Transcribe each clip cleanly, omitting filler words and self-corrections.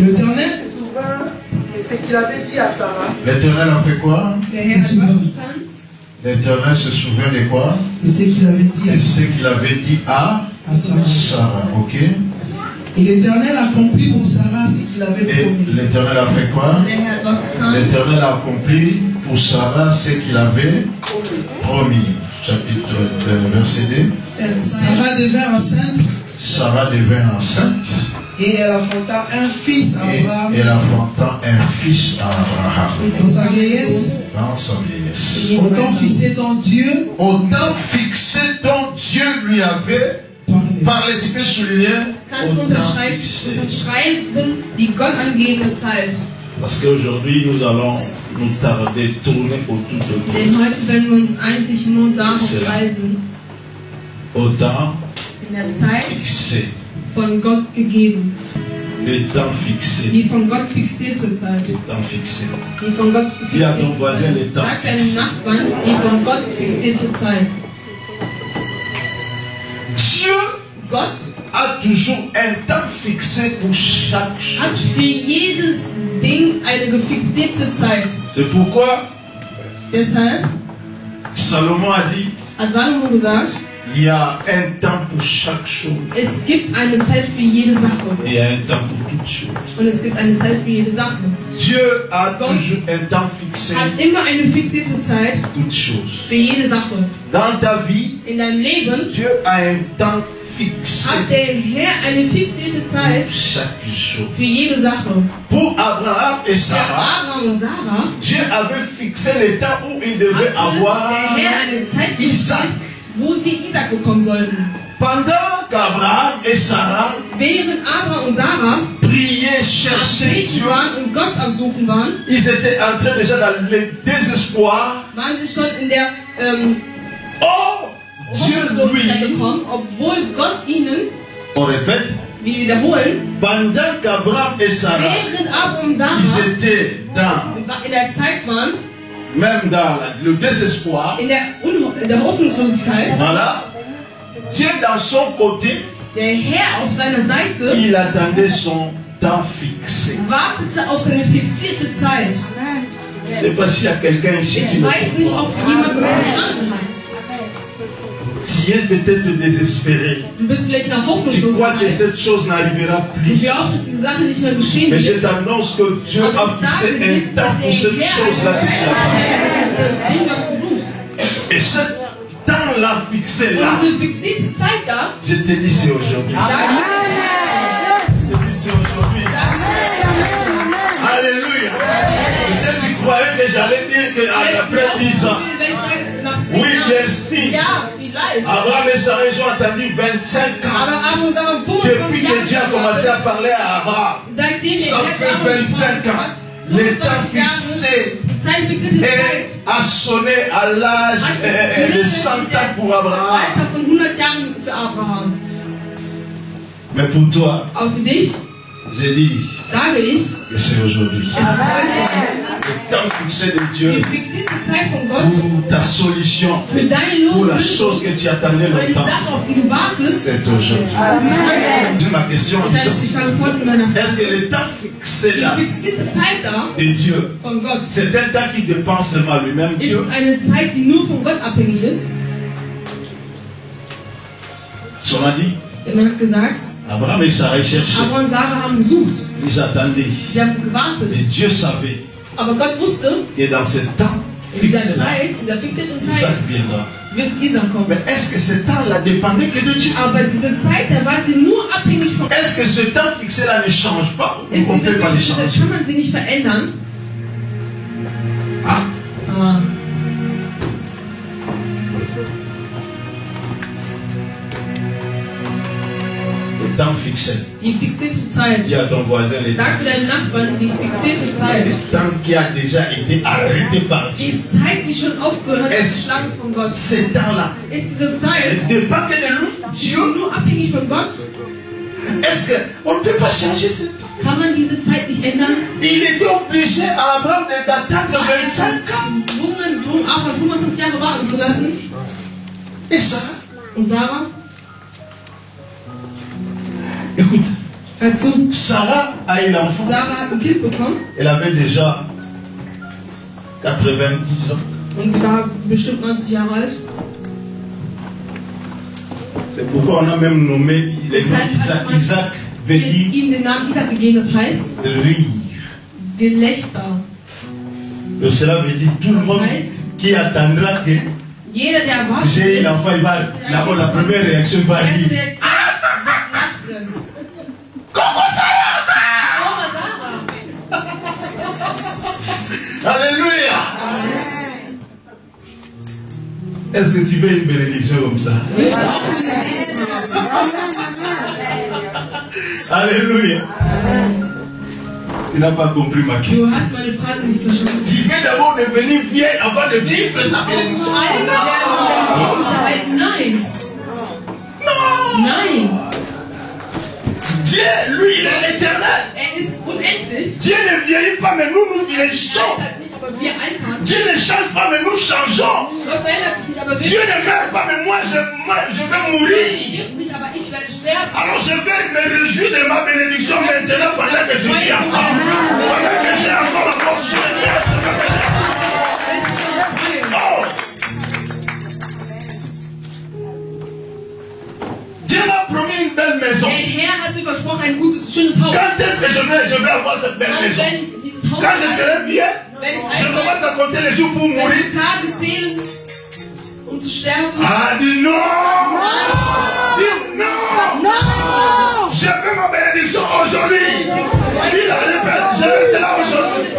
L'Éternel se souvint de ce qu'il avait dit à Sarah. L'Éternel a fait quoi? L'Éternel se souvient de quoi? De ce qu'il avait dit à Sarah. Ce qu'il avait dit à Sarah. Ok. Et l'Éternel accomplit pour Sarah ce qu'il avait promis. Et l'Éternel a fait quoi? L'Éternel a accompli pour Sarah ce qu'il avait promis. Chapitre verset 2. Sarah devint enceinte. Sarah devint enceinte. Et elle enfanta un fils à Abraham. Et elle enfanta un fils à Abraham. Dans sa vieillesse. Dans sa vieillesse. Autant fixé dont Dieu. Autant fixé dont Dieu lui avait parlé. Tu peux souligner. Kannst du unterschreiben, die Gott angegebene Zeit. Parce qu'aujourd'hui nous allons nous tarder, tourner autour de nous. Denn heute werden wir uns eigentlich nur darum kreisen. Autant in der Zeit fixé. Von Gott gegeben. Le temps fixé. Die von Gott fixierte Zeit. Le temps fixé. Die von Gott fixierte Zeit. Sag deinem Nachbarn, die von Gott fixierte Zeit. Dieu Gott a toujours un temps fixé pour chaque chose. Hat für jedes Ding eine gefixierte Zeit. C'est pourquoi Deshalb Salomon a dit, hat Salomo gesagt, il y a un temps pour chaque chose. Es gibt eine Zeit für jede Sache. Et il y a un temps pour toute chose. Und es gibt eine Zeit für jede Sache. Dieu a toujours un temps fixé. Hat immer eine fixierte Zeit. Toute chose. Für jede Sache. Dans ta vie, in deinem Leben, Dieu a un temps fixé. Hat der Herr eine fixierte Zeit. Chaque jour. Für jede Sache. Pour Abraham et Sarah, Abraham und Sarah, Dieu avait fixé le temps où il devait avoir der Herr eine Zeit Isaac. Wo sie Isaac bekommen sollten. Pendant qu'Abraham et Sarah während Abraham und Sarah priaient, cherchaient Dieu, waren und Gott am Suchen waren, ils étaient entrés déjà dans le désespoir. Waren sie schon in der Dieu lui, gekommen, obwohl Gott ihnen, on répète, wir wiederholen, pendant qu'Abraham et Sarah, während Abraham und Sarah, ils étaient in der Zeit waren, même dans le désespoir, in der Hoffnungslosigkeit, voilà, Dieu dans son côté, der Herr auf seiner Seite, il attendait son temps fixé. Wartete auf seine fixierte Zeit. Je ne sais pas s'il y a quelqu'un ici. Ich weiß nicht, ob jemand das verstanden hat. Tu es peut-être désespéré. Du bist vielleicht nach Tu crois que cette chose n'arrivera plus. Du glaubst, dass diese Sache nicht mehr geschehen Mais je wird. t'annonce que Dieu a fixé un temps pour cette chose-là que tu attends. Das Ding, was du suchst. Et ce temps-là fixé là, Und diese fixierte Zeit da, je te dis c'est aujourd'hui. Je te dis c'est aujourd'hui. Alléluia. Peut-être tu croyais que j'allais dire qu'après 10 ans. Oui, bien sûr. Abraham et Sarah, ils ont attendu 25 ans. Depuis que Dieu a commencé à parler à Abraham, ça fait 25 ans. L'état fixé et a sonné à l'âge de 100 ans pour Abraham. Mais pour toi, j'ai dit que c'est aujourd'hui. Le temps fixé de Dieu pour ta solution, pour la chose que tu attendais longtemps, c'est aujourd'hui. Ma question est-ce que le temps fixé là de Dieu, c'est un temps qui dépend seulement lui-même Dieu? On a dit, Abraham et Sarah cherchaient. Abraham und Sarah haben gesucht. Ils attendaient. Sie haben gewartet. Et Dieu savait. Aber Gott wusste, et dans ce temps fixé là, Isaac viendra. Wird Isaac kommen. Mais est-ce que ce temps-là dépendait que de Dieu? Aber diese Zeit, da war sie nur abhängig von Gott. Est-ce que ce temps fixé là ne change pas? On ne peut pas le changer. Kann man sie nicht verändern? temps fixé. Die fixierte Zeit. Dis à ton voisin les temps. Sag zu deinem Nachbarn die fixierte Zeit. Le temps qui a déjà été arrêté par Dieu. Die Zeit, die schon aufgehört hat, ist Schlange von Gott. Ce temps-là. Ist diese Zeit. Ne dépend que de lui. Dieu nur abhängig von Gott. Est-ce qu'on ne peut pas changer ce temps? Kann man diese Zeit nicht ändern? Il était obligé à Abraham d'attendre 25 ans. Gezwungen, Abraham 25 Jahre warten zu lassen. Et Sarah? Und Sarah? Écoute. Hör zu. Sarah a eu l'enfant. Sarah hat ein Kind bekommen. Elle avait déjà 90 ans. Und sie war bestimmt 90 Jahre alt. C'est pourquoi on a même nommé Isaac. Isaac veut dire ihm den Namen Isaac gegeben, das heißt rire. Gelächter. Donc cela veut dire tout le monde qui attendra que jeder, der erwartet, j'ai l'enfant, il va d'abord la première réaction va dire comment Sarah? Alléluia. Est-ce que tu veux une bénédiction comme ça? Alléluia. Tu n'as pas compris ma question. Tu veux d'abord devenir vieille avant de vivre la bénédiction? Non. Nein. Dieu, lui, il est éternel. Dieu ne vieillit pas, mais nous vieillissons. Dieu ne change pas, mais nous changeons. Dieu ne meurt pas, mais moi je vais mourir. Alors je vais me réjouir de ma bénédiction maintenant pendant que je vis encore. Pendant que j'ai encore la force, je vais. Dieu m'a promis une belle maison. Quand est-ce que je vais avoir cette belle maison? Quand je serai vieux, je commence à compter les jours pour mourir. Ah, dis non! Dis non! Je veux ma bénédiction aujourd'hui. Dis la répète, je veux cela aujourd'hui.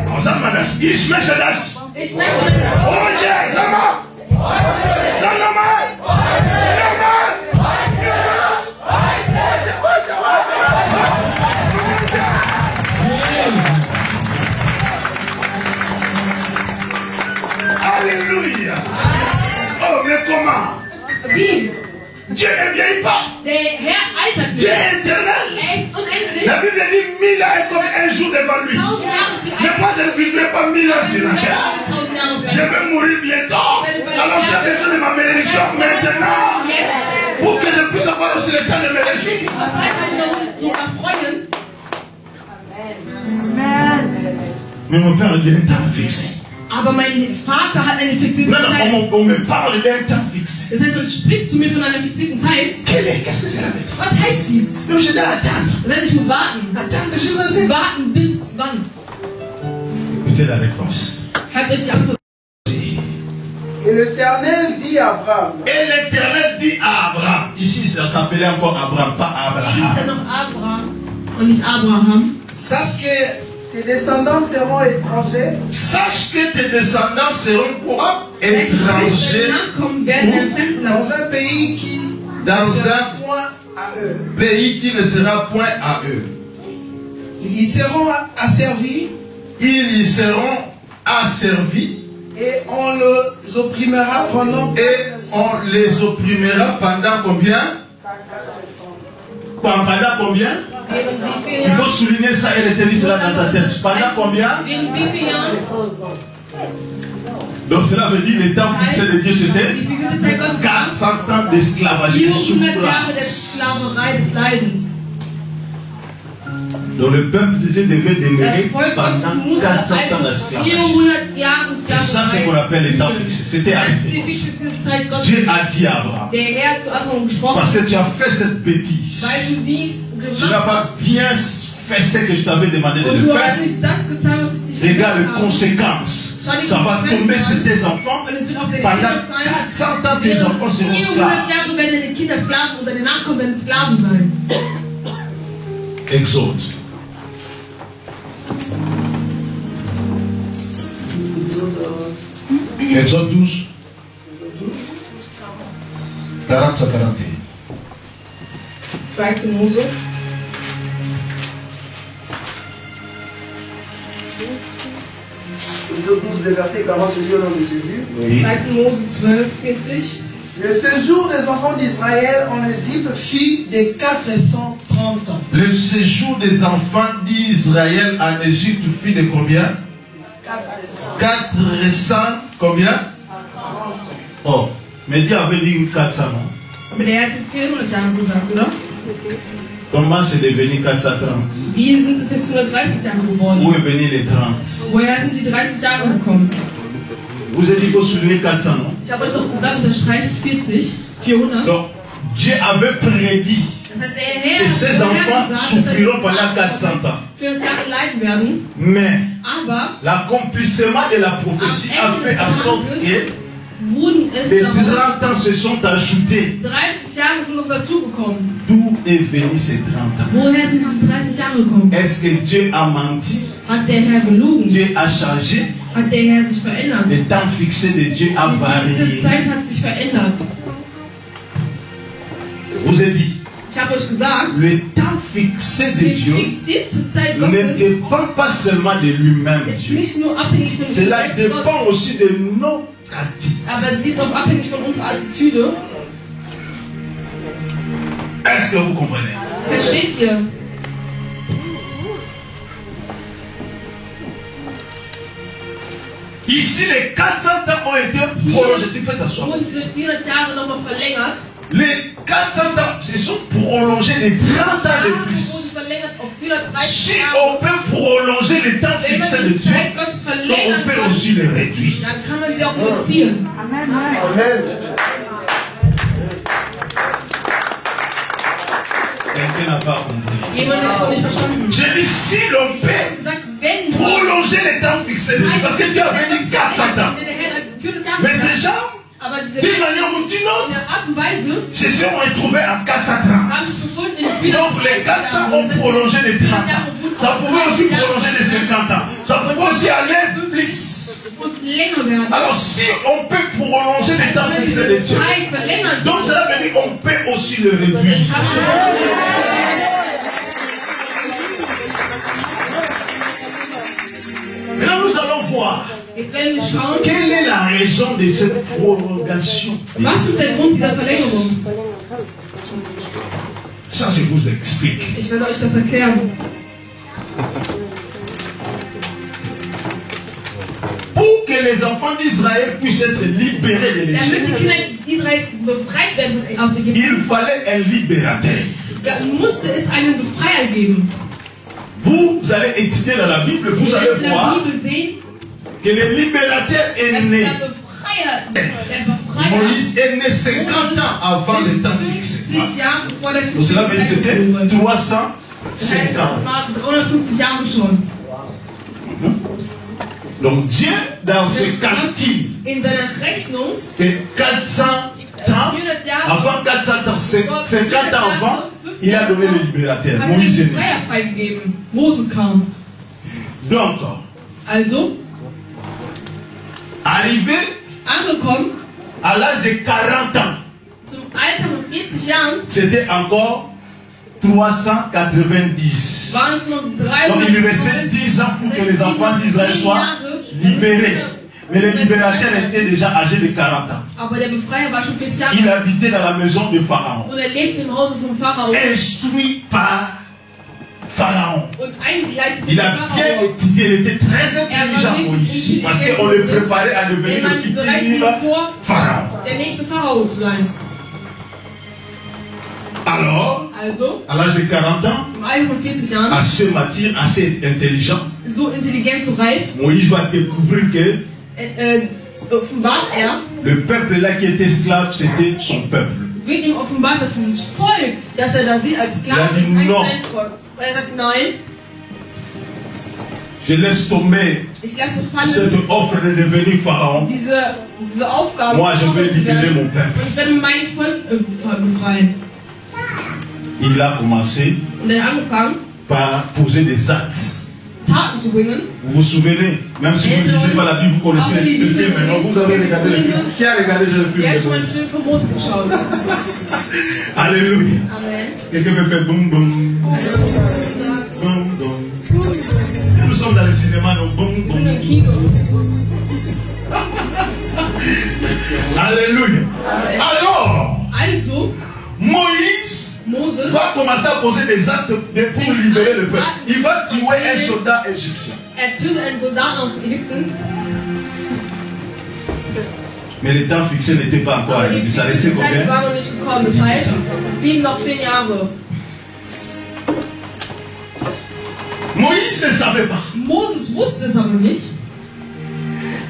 On s'en menace. Ich möchte das. Oh yeah, sama! Alléluia. Oh, mais comment? Wie? Dieu ne vieillit pas. Der Herr altert Dieu nicht. est éternel. Ist unendlich. La Bible dit 1000 ans est comme un jour devant lui. Mais moi, je ne vivrai pas 1000 ans sur la terre. Je vais mourir bientôt. Alors j'ai besoin de ma bénédiction maintenant. Pour que je puisse avoir aussi le temps de me réjouir. Mais mon père dit un temps fixé. Aber mein Vater hat eine fixierte Zeit. On me parle d'un temps fixé. Das heißt, man spricht zu mir von einer fixierten Zeit. Qu'est-ce que c'est la vérité? Was heißt dies? Donc je dois attendre. Das heißt, ich muss warten. Attendre, je dois attendre. Warten bis wann? Écoutez la réponse. Hört euch die Antwort. Et l'Éternel dit à Abraham. Et l'Éternel dit à Abraham. Ici, ça s'appelait encore Abraham, pas Hier hieß er Abraham. noch Abraham und nicht Abraham. Sache que Tes descendants seront étrangers. Sache que tes descendants seront quoi? Étrangers. dans un pays qui Dans ne sera un point à eux. pays qui ne sera point à eux. Ils y seront asservis Ils y seront asservis et on les opprimera pendant et on les opprimera pendant combien? Pendant combien? Il faut souligner ça et retenir cela dans ta tête. Pendant combien? Donc cela veut dire le temps fixé de Dieu c'était 400 ans d'esclavage. 400 Jahre der Sklaverei des Leidens. Donc le peuple de Dieu devait demeurer Das Volk pendant Gottes musste 400 ans also d'esclavage. 400 Jahre C'est ça ce qu'on Sklaverei. appelle le temps fixé. C'était Das ist die arrêté. wichtigste Zeit Gottes. Dieu a dit à Abraham, Der Herr zu Abraham gesprochen, parce que tu as fait cette bêtise. weil du dies Tu n'as gemacht pas hast. bien fait ce que je t'avais demandé de Und le du faire. hast nicht das getan, was ich dich Regarde les gesagt habe. conséquences. Ça va tomber sur tes enfants. Und es wird auf deine Pendant Kinder fallen. 400 ans, tes Während enfants seront 400 esclaves. Jahre werden deine Kinder Sklaven und deine Nachkommen werden Sklaven sein. Exode. Exode 12. 40 à 41. 2. Mose. Exode 12, le verset 40, je lis au nom de Jésus. Oui. 2. Mose 12, 40. Le séjour des enfants d'Israël en Égypte fut de 430 ans. Le séjour des enfants d'Israël en Égypte fut de combien? 400 combien? Oh, mais Dieu avait dit 400 ans. Aber der hat 400 Jahre gesagt, oder? Comment c'est devenu 430? Wie sind es jetzt 130 Jahre geworden? Où est venu les 30? Woher sind die 30 Jahre gekommen? Vous avez dit qu'il faut souligner 400, non? Ich habe euch doch gesagt, unterstreicht 400. Donc, Dieu avait prédit Das heißt, der Herr que ses enfants souffriront pendant 400 ans. 400 Jahre leiden werden. Mais Aber l'accomplissement de la prophétie a fait en sorte que wurden es les darauf, 30 ans se sont ajoutés. 30 Jahre sind noch dazugekommen. D'où est venu ces 30 ans? Woher sind diese 30 Jahre gekommen? Est-ce que Dieu a menti? Hat der Herr gelogen? Dieu a changé? Hat der Herr sich verändert? Le temps fixé de Dieu a Diese varié. Zeit hat sich verändert. Je vous ai dit, Ich habe euch gesagt, le temps fixé de die Dieu fixierte Zeit ne Gottes dépend pas seulement de lui-même. ist nicht nur abhängig von Cela uns selbst, dépend aussi de notre attitude. aber sie ist auch abhängig von unserer Attitüde. Est-ce que vous comprenez? Versteht ihr? Ici, les 400 ans ont été prolongés. Tu peux t'asseoir. Wurden diese 400 Jahre nochmal verlängert. Les 400 ans se sont prolongés les 30 ans de Jahre plus. wurden verlängert auf 430 Si Jahre. on peut prolonger le temps Wenn fixé man de die Dieu, Zeit Gottes donc verlängern on peut kann, aussi le réduire. dann kann man sie auch reduzieren. Amen. Quelqu'un n'a pas compris. Jemand hat es noch nicht verstanden. Je dis si l'on Ich habe peut gesagt, wenn du prolonger le temps fixé de Dieu, parce que Dieu avait dit 400 ans. Der Herr hat 400 Jahre Mais ces gesagt, gens, aber diese d'une Menschen manière ou d'une in autre, der Art und Weise se sont retrouvés à haben 430. es gefunden in Donc les 400 ont prolongé les 30 ans. Ça pouvait aussi prolonger les 50 ans. Ça pouvait aussi aller plus. und länger werden. Alors si on peut prolonger le temps Wenn fixé de diese Dieu, Zeit verlängert donc wird, cela veut dire qu'on peut aussi le réduire. kann man Maintenant nous allons voir Jetzt werden wir schauen, quelle est la raison de cette prolongation. was ist der Grund dieser Verlängerung? Ça je vous explique. Ich werde euch das erklären. Pour que les enfants d'Israël puissent être libérés de Damit die l'Égypte, Kinder Israels befreit werden aus Ägypten, il fallait un libérateur. musste es einen Befreier geben. Vous allez étudier dans la Bible, vous Wir allez werden in der voir Bibel sehen, que le libérateur est dass né. der Befreier Moïse est né 50 ans avant le temps fixé. 50 Jahre vor der Donc cela veut dire que c'était 50 350 Das heißt, ans. es war 350 Jahre schon. Donc Dieu, dans ses calculs, In seiner Rechnung, que 400 ans, 400 Jahre, avant 400 ans, 50 ans avant, il a donné le libérateur. hat er Moïse est den né. Befreier freigegeben. Moses kam. Donc, Also, arrivé angekommen, à l'âge de 40 ans, zum Alter von 40 Jahren, c'était encore 390. waren es noch Donc il lui restait 10 ans pour que les enfants d'Israël soient libérés. Mais le libérateur était déjà âgé de 40 ans. Aber der Befreier war schon 40 Jahre Il habitait dans la maison de Pharaon. und er lebte im Hause vom Pharao. Instruit par Pharaon. Und eingekleidet Il vom a bien Pharao. étudié, il était très intelligent, Moïse. Parce qu'on le préparait à devenir le futur Pharaon. Der nächste Pharao zu sein. Alors, Also, à l'âge de 40 ans, im Alter von 40 Jahren, assez mature, assez intelligent, so intelligent, so reif, Moïse va découvrir que offenbart er, le peuple là qui était esclave, c'était son peuple. wird ihm offenbart, dass dieses Volk, das er da sieht als Sklave, Ja, ist eigentlich no. sein Volk. Und er sagt, nein, Je laisse tomber ich lasse cette fallen, offre de devenir Pharaon. diese Aufgabe, Moi, je vais zu libérer werden. mon peuple. Und ich werde mein Volk befreien. Il a commencé Und er hat angefangen, par poser des actes. Taten zu bringen. Vous vous souvenez, même si vous ne lisez pas la Bible, vous connaissez le film, maintenant vous avez regardé le film. Qui a regardé le film? Wer hat schon mal einen Film von Moses geschaut? Alléluia. Amen. Quelqu'un me fait boum boum. Boum boum. Nous sommes dans le cinéma, nous boum Wir sind boum. im Kino. Alléluia. Amen. Alors, Also, Moïse Moses va commencer à poser des actes pour libérer le peuple. Il va tuer un soldat égyptien. tötet einen Soldaten aus Ägypten. Mais le temps fixé n'était pas encore Aber die arrivé. Ça restait Zeit combien? war noch nicht gekommen. Das heißt, es blieben noch 10 Jahre. Moïse ne savait pas. Moses wusste es aber nicht.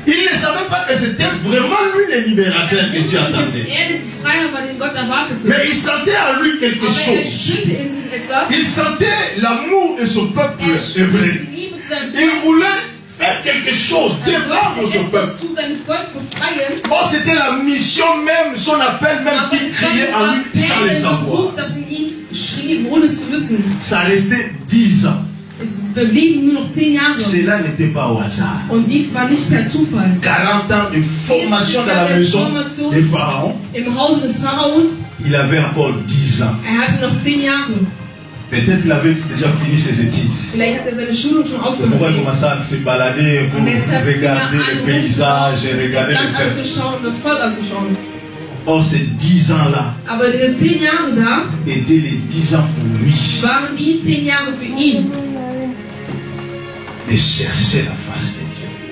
Il ne savait pas que c'était vraiment lui le libérateur que Dieu Dass attendait. er den Befreier war, den Gott erwartete. Mais il sentait en lui quelque Aber er chose. spürte in sich etwas. Il sentait l'amour de son peuple Er spürte hébreu. die Liebe zu seinem Il Volk. voulait faire quelque chose, Er défendre wollte son peuple. etwas zu seinem Volk befreien. Or, c'était la mission même, son appel même Aber qui es war criait en lui sans le der savoir. Ruf, das in ihn schrie, ohne es zu wissen. Ça restait 10 ans. Es blieben nur noch 10 Jahre. Cela n'était pas au hasard. Und dies war nicht per Zufall. 40 ans de formation dans la maison des pharaons. Im Hause des Pharaos, Il avait encore 10 ans. hatte noch 10 Jahre. Peut-être qu'il avait déjà fini ses études. Vielleicht hat seine Schulung schon Pourquoi il aufgehört. commençait à se balader pour Und deshalb fing regarder les paysages et sich das regarder Land le peuple. anzuschauen und das Volk anzuschauen. Or, ces 10 ans-là Aber diese 10 Jahre da étaient les 10 ans pour lui waren die 10 Jahre für ihn, de chercher la face de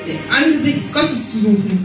Dieu. angesichts Gottes zu suchen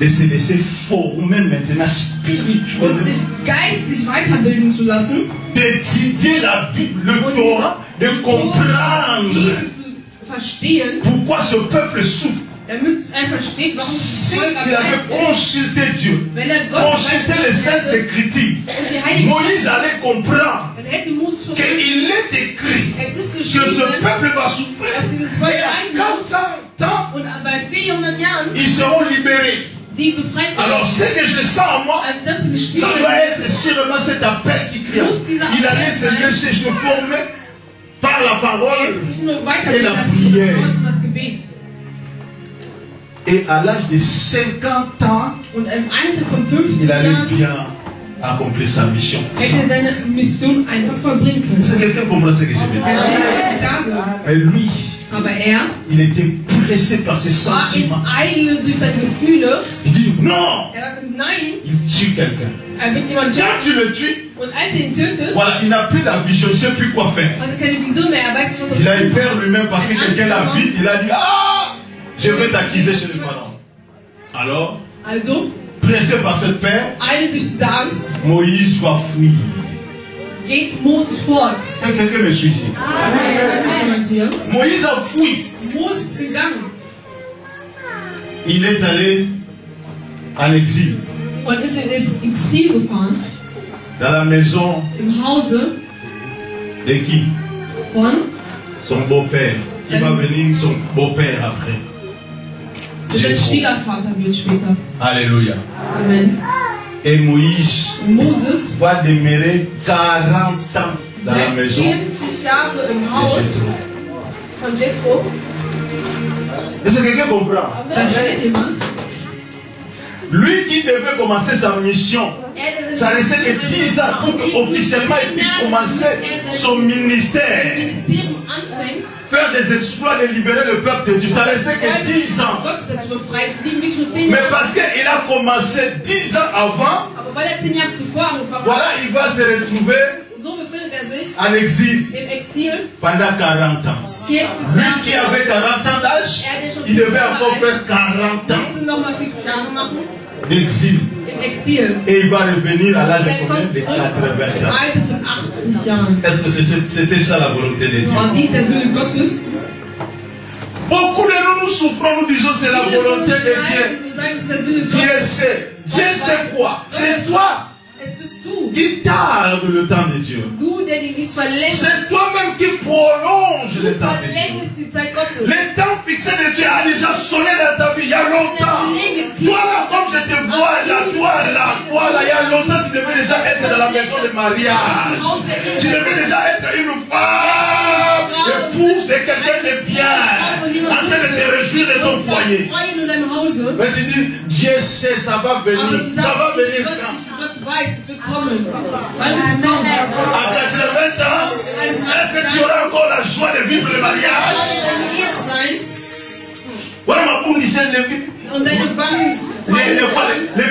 De se laisser former maintenant und spirituellement. sich geistlich weiterbilden zu lassen, D'étudier la Bible, le Torah, de die comprendre Bibel zu verstehen, pourquoi ce peuple souffre. damit er versteht, warum das Si Volk il avait ergreift ist. consulté Dieu, Wenn er Gott consulté les Saintes Écritures, und die Heiligen Moïse allait comprendre dann hätte Moses verstanden, qu'il est écrit es ist que ce geschrieben, peuple va souffrir. dass dieses Volk Et à leiden wird 400 ans, und bei 400 Jahren ils seront libérés. sie befreit Alors, werden. ce que je sens en moi, Also das ist die ça Stimme, doit être sûrement cet appel qui crie. Il allait se laisser se former par la parole. sich nur Et weiterbilden la lassen, prière. das Wort und das Gebet. Et à l'âge de 50 ans, Und im Alter von 50 il allait Jahren bien accomplir sa mission. hätte er seine Mission einfach vollbringen können. Est-ce que quelqu'un comprend ce que je veux dire? Versteht, was ich sage? Et lui, Aber er il était pressé par ses war in sentiments. Eile durch seine Gefühle. Il dit non, Er sagte, nein, il tue quelqu'un. er wird jemanden Quand töten. tu le tues, Und als er ihn tötet, voilà, il n'a plus la vision, il ne sait plus quoi faire. hat er keine Vision mehr. Er weiß nicht, was Il er a eu tun peur soll. lui-même parce que quelqu'un l'a vu. Il a dit ah, je vais t'accuser chez les parents. Alors, Also, pressé par cette peur, Eile durch diese Angst, Moïse va fuir. geht Moses fort. Et quelqu'un me suit ici. Hört mich jemand hier? Moïse a fui. Moses ist gegangen Il est allé en exil und ist ins Exil gefahren, dans la maison im Hause de qui? von Son beau-père. Qui va venir son beau-père après. sein Jéthro. Schwiegervater wird später. Alléluia. Amen. Et Moïse Und Moses va demeurer 40 ans dans la bleibt maison 40 Jahre im de Haus Jéthro. von Jethro. Est-ce que quelqu'un comprend? Versteht jemand? Lui qui devait commencer sa mission, ça restait que 10 ans pour qu'officiellement il puisse commencer son ministère. Ministerium anfängt, Faire des exploits de libérer le peuple de Dieu. Ça restait que 10 ans. Gott zu befreien. Es liegen wirklich nur 10 Mais Jahre. parce qu'il a commencé 10 ans avant, Aber weil er 10 Jahre zuvor angefangen voilà, hat, il va se retrouver und so befindet er sich en exil im Exil pendant 40 ans. 40 Lui Jahre. qui avait 40 ans d'âge, il devait encore faire 40 ans Musste nochmal 40 Jahre machen d'exil. im Exil. Et il va revenir à l'âge de Er combien? kommt De zurück 80 im ans. Alter von 80 Jahren. Est-ce que c'était ça la volonté de Dieu? Und dies ist der Wille Gottes. Beaucoup de nous souffrons, nous disons c'est la Viele von volonté uns de Dieu. schreiben und sagen, es ist der Wille Dieu Gottes. sait. Dieu sait quoi? C'est toi Es bist du. qui tarde le temps de Dieu. Du, der die dies verlängert. C'est toi-même qui prolonge Du le temps de Dieu. verlängerst die Zeit Gottes. Le temps fixé de Dieu a déjà sonné dans ta vie il y a longtemps. Toi là, comme je te vois là, toi là, il y a longtemps tu devais déjà être dans la maison de mariage. Tu devais déjà être une femme, épouse de quelqu'un de bien, en train de te réjouir de ton foyer. Mais tu dis, Dieu sait, ça va venir. Ça va venir quand? À 80 ans, est-ce que tu auras encore la joie de vivre le mariage? Voilà ma poule, il s'est levé. Le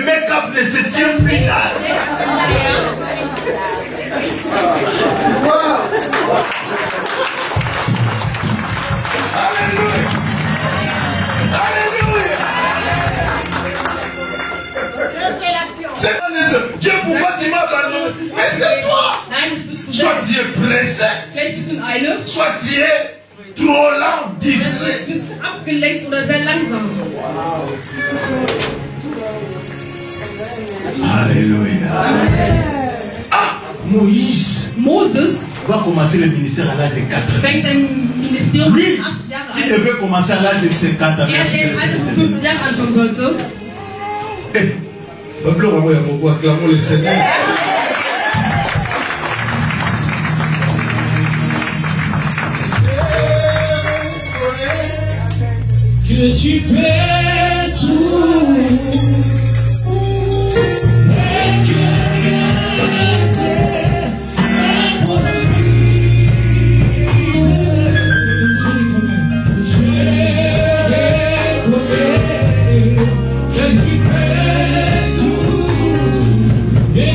make-up ne se tient plus là. C'est pas nécessaire. Dieu, pourquoi tu m'as abandonné? Mais c'est toi. Soit Dieu pressé, soit Dieu trop lent, distrait. Alléluia. Ah, Moses va commencer le ministère à l'âge de 4 ans. Lui, il devait commencer à l'âge de 50 ans. Acclamons le Seigneur. Que tu peux tout et que rien n'est impossible. Je reconnais que tu peux tout et que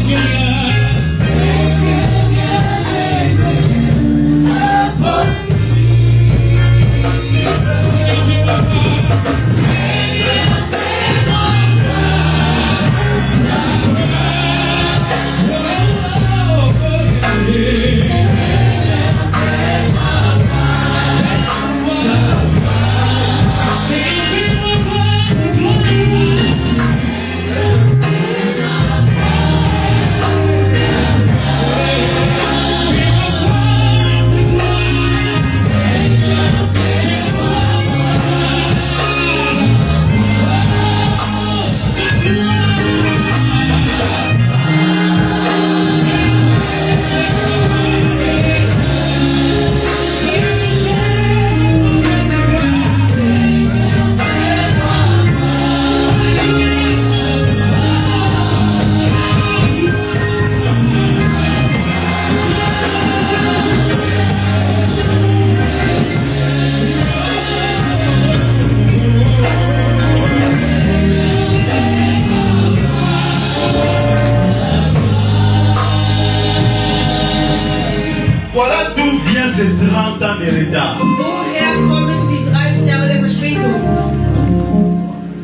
rien ces 30 ans de retard. Woher kommen die 30 Jahre der Verspätung?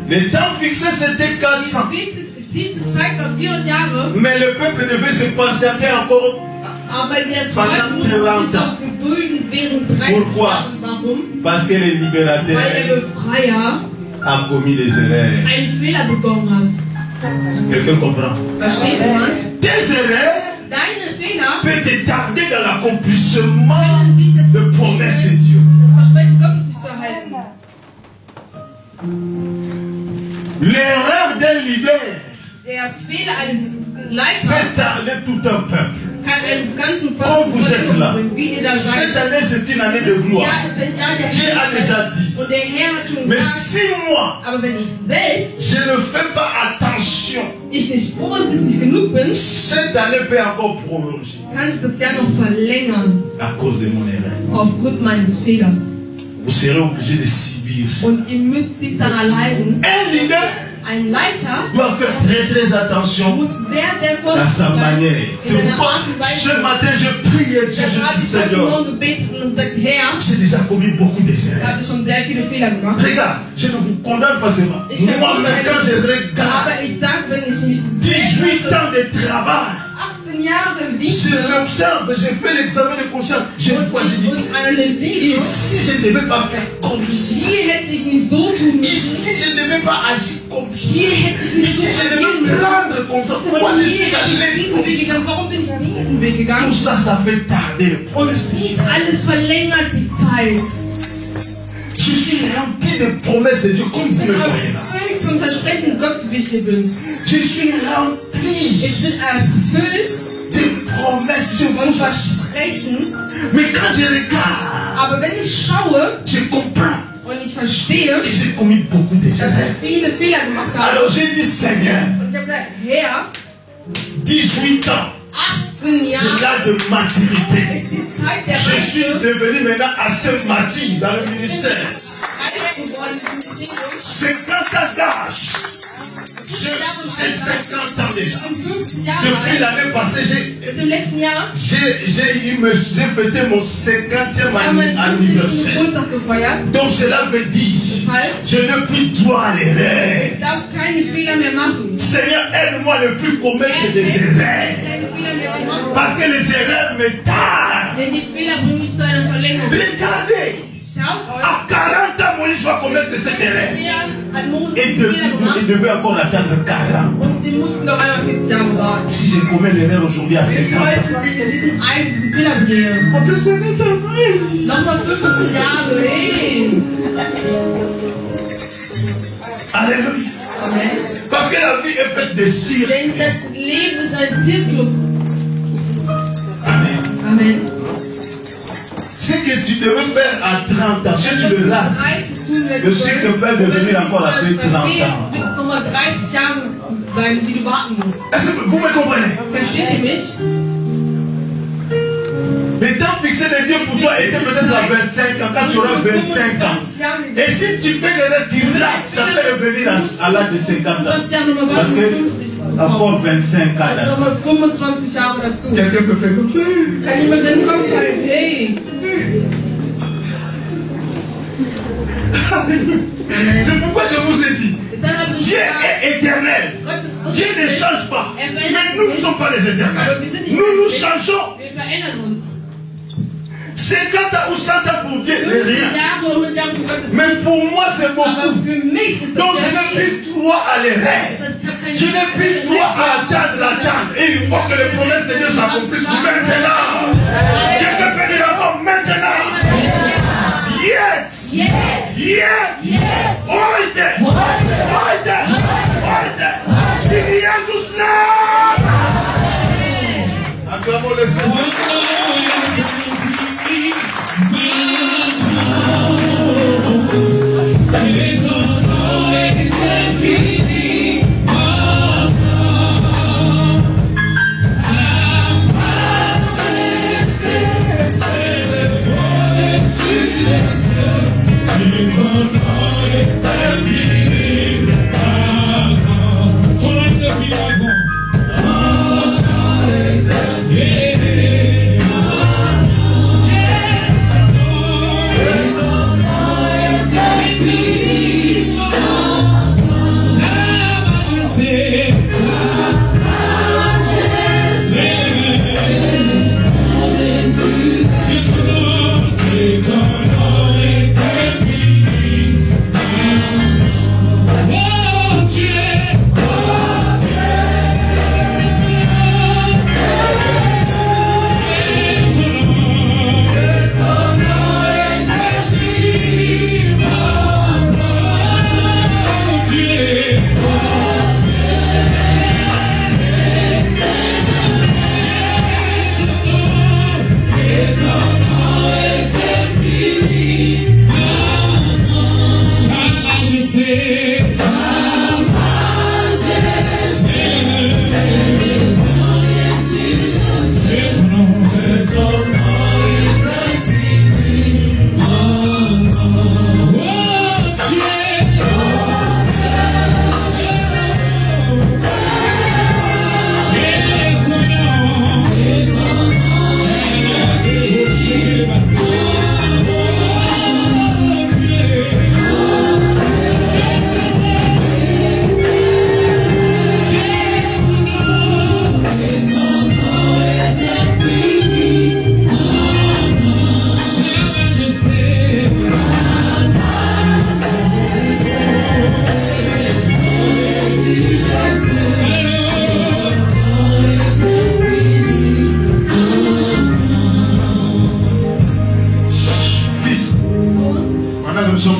Le temps fixé c'était 400. Die Zeit war 400 Jahre. Mais le peuple devait se patienter encore. Aber das Volk musste sich noch gedulden während 30 Jahren. Warum? Parce que le libérateur Weil der Befreier a commis des erreurs. einen Fehler begangen hat. Quelqu'un comprend? Versteht jemand? Des erreurs Deine Fehler peut te tarder dans l'accomplissement de promesses de Dieu. Das Versprechen Gottes nicht zu erhalten. L'erreur d'un leader Der Fehler eines Leiters peut tarder tout un peuple. kann einen ganzen Quand Volk vous êtes là, wie ihr da seid. cette année c'est une année de Dieses gloire. Jahr ist das Jahr der Dieu a déjà Herrlichkeit. dit. Und der Herr hat schon Mais gesagt, si moi, aber wenn ich selbst je ne fais pas attention, nicht vorsichtig genug bin, cette année peut encore prolonger kann es das Jahr noch verlängern à cause de mon erreur. aufgrund meines Fehlers. Vous serez obligé de subir ça. Und ihr müsst dies dann erleiden. Un leader Ein Leiter doit faire très attention muss sehr, sehr à vorsichtig sa sein. manière. In C'est seiner pourquoi Art und Weise. ce matin je priais Dieu, Der je dis hat heute Seigneur, Morgen gebetet und sagt, Herr, j'ai déjà commis beaucoup ich d'erreurs. habe schon sehr viele Fehler gemacht. Regarde, je ne vous condamne pas seulement. Ich Moi-même, quand je regarde aber ich sage, wenn ich mich 18 ans de travail, 18 Jahre im Dienst je m'observe, j'ai fait l'examen de conscience. J'ai une fois, j'ai dit, und analysiere, ici je ne devais pas faire comme ça. hier hätte ich nicht so tun müssen. Ici je ne devais pas agir comme ça. Hier hätte ich nicht Ici so je devais agieren müssen. prendre comme ça. Pourquoi Und ne hier suis-je hätte ich allé diesen comme Weg ça? gegangen. Warum bin ich diesen Weg gegangen? Tout ça, ça fait tarder le Und promesse. dies alles verlängert die Zeit. Je suis rempli de promesses de Dieu comme Ich vous bin le voyez là. erfüllt von Versprechen Gottes, wie ich hier bin. Je suis rempli Ich bin erfüllt de promesses. Je vous sprechen. Mais quand je regarde, Aber wenn ich schaue, je comprends. Und ich verstehe, que j'ai commis beaucoup de dass ich viele Fehler gemacht habe. Alors j'ai dit, Seigneur, und ich habe gesagt, Herr, 18 ans, 18 Jahre c'est l'âge de maturité. ist die Zeit der Je suis Reife. devenu maintenant assez mature dans le ministère. Reif geworden im Ministerium. 50 ans d'âge. J'ai 50 ans déjà. 50 Jahre Depuis alt. l'année passée, Seit dem letzten Jahr j'ai fêté mon 50e haben wir meinen 50. anniversaire. Geburtstag gefeiert. Donc cela veut dire, Das heißt, je n'ai plus droit à l'erreur. ich darf keine Fehler mehr machen. Seigneur, aide-moi à ne plus commettre des erreurs. Keine Fehler mehr zu machen. Parce que les erreurs me tardent. Denn die Fehler bringen mich zu einer Verlängerung. Regardez, Schaut euch. à 40 ans, Moïse va commettre cette erreur. Bisher hat Moses Et Fehler gemacht. il devait encore attendre 40. Und sie mussten noch einmal 40 Jahre warten. Si je commets l'erreur aujourd'hui à Wenn 50 ich ans, heute in diesem Alter diesen Fehler begehe, après ce n'est pas vrai. nochmal 50 Jahre, hey! Alléluia. Amen. Parce que la vie est faite de cycles. Denn das Leben ist ein Zyklus. Amen. Amen. Ce que tu devais faire à 30 ans, si tu le rates, 30 tun, wenn le cycle peut devenir encore après 30 ans. wird es nochmal 30 Jahre sein, die du warten musst. Est-ce que vous me comprenez? Versteht ihr mich? Le temps fixé de Dieu pour toi était peut-être à 25 ans, quand tu auras 25 ans. 25 Jahre. Et si tu fais l'erreur, tu rates, ça peut revenir à l'âge de 50 ans. 20 Jahre nochmal Parce warten, que 50 encore 25 Also ans. nochmal 25 Jahre dazu. Quelqu'un peut faire comme ça. Kann jemand seinen Kopf halten? Hey! C'est pourquoi je vous ai dit, Deshalb habe ich Dieu gesagt, est éternel. Gott ist Dieu ne unendlich. change pas. Er Mais verändert nous sich ne nicht. sommes pas les éternels. Aber wir sind nicht Nous unendlich. changeons. Wir verändern uns. 50 ans ou 100 ans pour Dieu, n'est 50 rien. Jahre, 100 Jahre für Gott ist Mais nichts. pour moi, c'est Aber beaucoup. für mich ist das Donc je sehr n'ai viel. plus droit à l'erreur. Je n'ai plus droit à l'attendre. Et il faut que les promesses de Dieu s'accomplissent maintenant. Quelqu'un peut dire encore maintenant. Yes. Yes! Yes. Yes! Heute. Heute. Heute. In Jesus' name. Acclamons le Seigneur.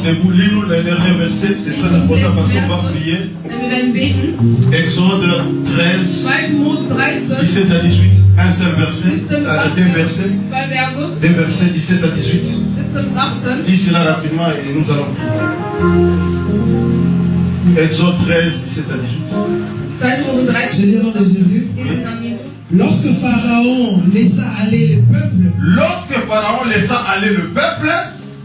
Debout, lis-nous les derniers versets, c'est très important parce qu'on va prier. Exode 13, 2. Mose 13. 17 à 18. Un seul verset. Deux versets 17 à 18. Lis cela rapidement et nous allons. Exode 13, 17 à 18. Je lis au nom de Jésus. Lorsque Pharaon laissa aller le peuple,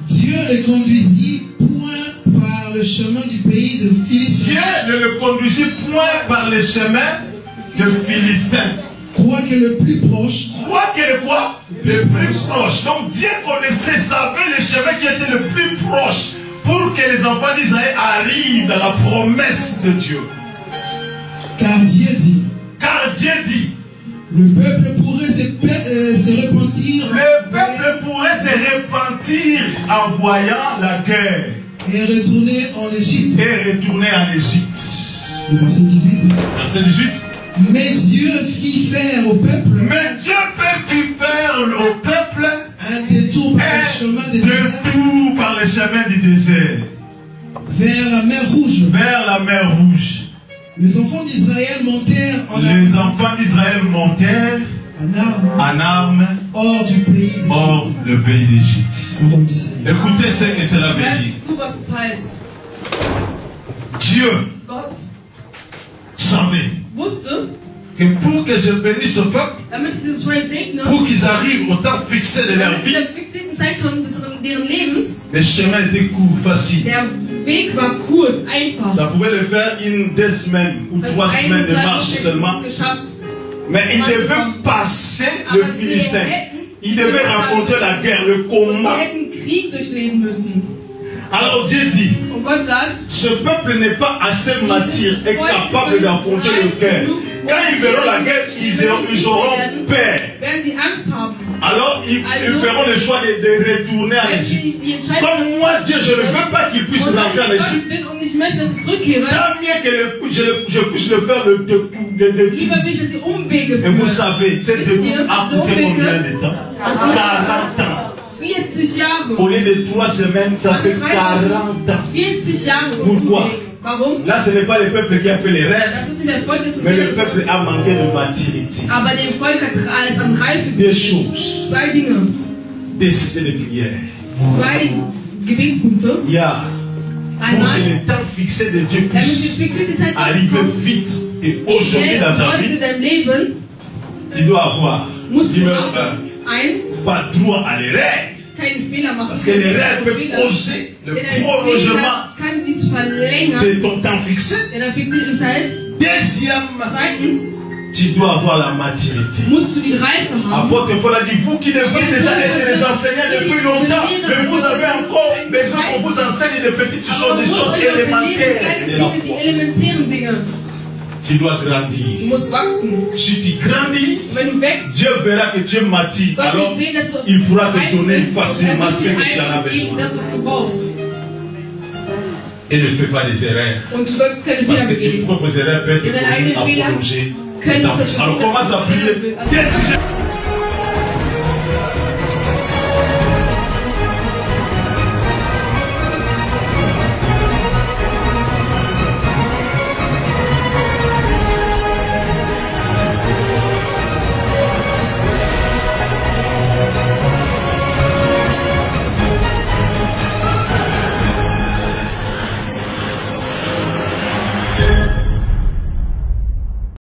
Dieu le conduisit point par le chemin du pays de Philistins. Dieu ne le conduisit point par les chemins de Philistins. Quoique le plus proche. Le plus proche. Donc Dieu connaissait, savait les chemins qui étaient le plus proches pour que les enfants d'Israël arrivent dans la promesse de Dieu. Car Dieu dit. Le peuple pourrait se repentir. Le peuple pourrait se repentir en voyant la guerre. Et retourner en Égypte. Le verset 18. Verset 18. Mais Dieu fit faire au peuple. Un détour par le chemin du désert. Vers la mer Rouge. Les enfants d'Israël montèrent en armes hors le pays d'Égypte. Écoutez ce que cela veut dire. Dieu savait que pour que je bénisse ce peuple, pour qu'ils arrivent au temps fixé de leur vie, le chemin était court, facile. Ça pouvait le faire une 2 semaines ou 3 semaines de marche seulement. Mais il devait passer le Philistin. Il devait rencontrer la guerre, le combat. Alors Dieu dit, ce peuple n'est pas assez mature et capable d'affronter le guerre. Quand ils verront la guerre, ils auront peur. Alors ils feront le choix de retourner en Égypte. Comme moi, Dieu, je ne veux pas qu'ils puissent rentrer en Égypte. Tant mieux que je puisse le faire le découp. Et vous savez, cette découp a coûté combien de temps? 40 ans. Au lieu de 3 semaines, ça fait 40 ans. Pourquoi? Là, ce n'est pas le peuple qui a fait les rêves, mais le peuple a manqué de maturité. Des choses. Des cités de prière. Il y a pour que le temps fixé de Dieu puisse arriver vite. Et aujourd'hui dans ta vie, tu dois avoir numéro 1, pas droit à l'erreur. Parce que l'erreur peut causer le prolongement de ton temps fixé. Deuxième, tu dois avoir la maturité. Apôtre Paul a dit, vous qui devez déjà être des enseignants depuis longtemps, mais vous avez encore besoin qu'on vous enseigne des petites choses, des choses élémentaires de la foi. Tu dois grandir. Si tu grandis, Dieu verra que tu es mature. Alors, il pourra te donner facilement ce que tu en as besoin. Et ne fais pas des erreurs. Parce que tes propres erreurs peuvent te prolonger. Alors, commence à prier.